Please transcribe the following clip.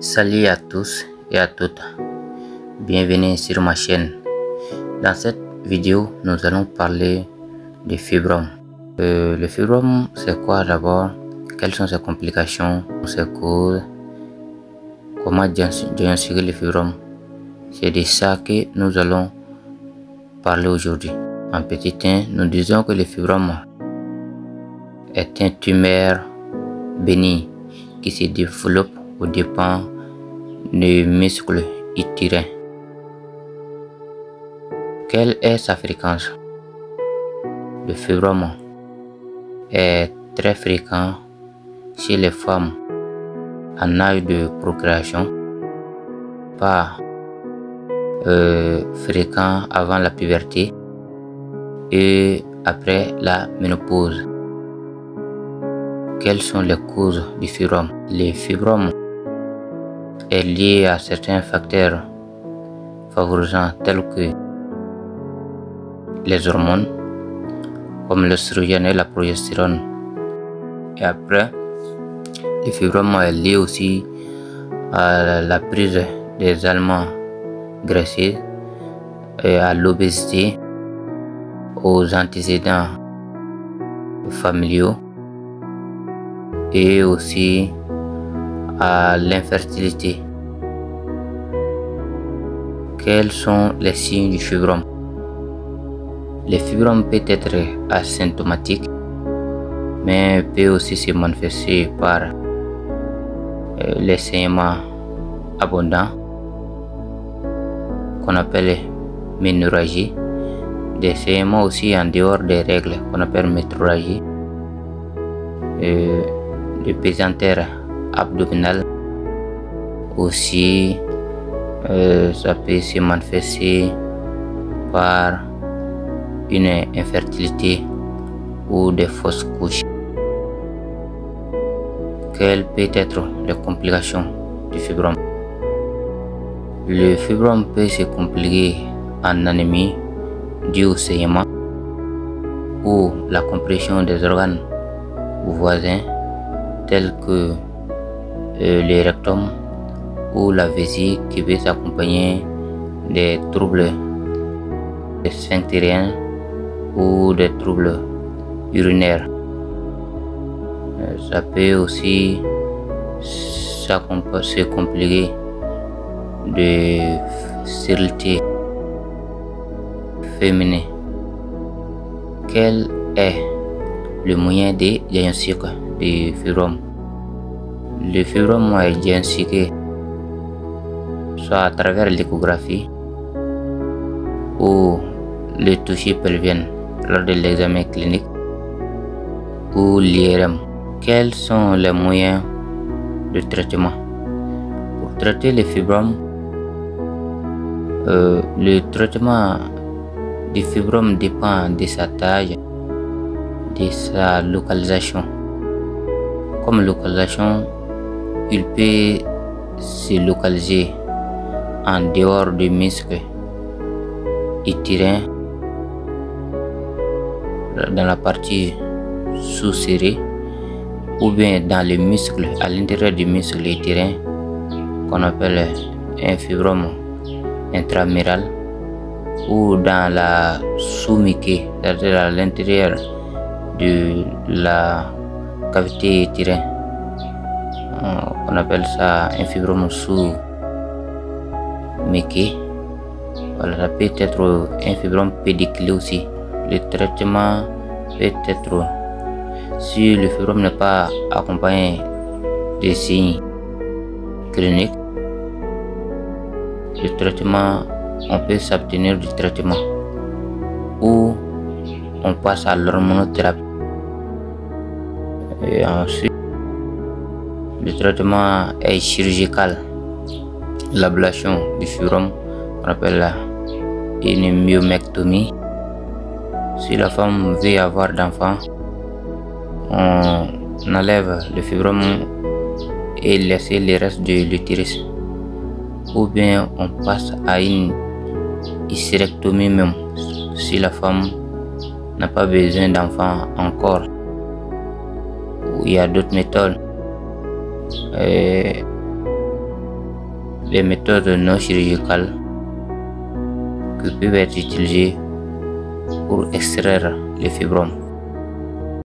Salut à tous et à toutes, bienvenue sur ma chaîne. Dans cette vidéo, nous allons parler des fibromes. Le fibrome, c'est quoi d'abord? Quelles sont ses complications, ses causes? Comment diagnostiquer le fibrome? C'est de ça que nous allons parler aujourd'hui. En petit 1, nous disons que le fibrome est un tumeur bénin qui se développe aux dépens des muscles utérins. Quelle est sa fréquence? Le fibrome est très fréquent chez les femmes en âge de procréation, pas fréquent avant la puberté et après la ménopause. Quelles sont les causes du fibrome? Le fibrome est lié à certains facteurs favorisants tels que les hormones comme l'œstrogène et la progestérone. Et après, le fibrome est lié aussi à la prise des aliments graisseux et à l'obésité, aux antécédents familiaux et aussi à l'infertilité. Quels sont les signes du fibrome? Le fibrome peut être asymptomatique, mais peut aussi se manifester par les saignements abondants qu'on appelle ménorrhagie, des saignements aussi en dehors des règles qu'on appelle métrorragie, de pesanteur abdominale aussi. Ça peut se manifester par une infertilité ou des fausses couches. Quelles peuvent être les complications du fibrome? Le fibrome peut se compliquer en anémie due au saignement ou la compression des organes voisins tels que le rectum ou la vessie, qui peut s'accompagner des troubles sphinctériens ou des troubles urinaires. Ça peut aussi se compliquer de stérilité féminine. Quel est le moyen de diagnostic du fibrome? Le fibrome est diagnostiqué soit à travers l'échographie ou le toucher pelvien lors de l'examen clinique ou l'IRM. Quels sont les moyens de traitement? Pour traiter le fibrome, le traitement du fibrome dépend de sa taille, de sa localisation. Comme localisation, il peut se localiser en dehors du muscle utérin, dans la partie sous-serrée, ou bien dans les muscles, à l'intérieur du muscle utérin, qu'on appelle un fibrome intramural, ou dans la sous-muquée, c'est-à-dire à l'intérieur de la cavité utérine. On appelle ça un fibrome sous-muqué. Voilà, ça peut être un fibrome pédiculaire aussi. Le traitement peut être, si le fibrome n'est pas accompagné de signes cliniques, le traitement, on peut s'abstenir du traitement ou on passe à l'hormonothérapie. Et ensuite, le traitement est chirurgical. L'ablation du fibrome, on appelle une myomectomie. Si la femme veut avoir d'enfants, on enlève le fibrome et laisse le reste de l'utérus, ou bien on passe à une hystérectomie même si la femme n'a pas besoin d'enfants encore. Il y a d'autres méthodes. les méthodes non chirurgicales qui peuvent être utilisées pour extraire les fibromes.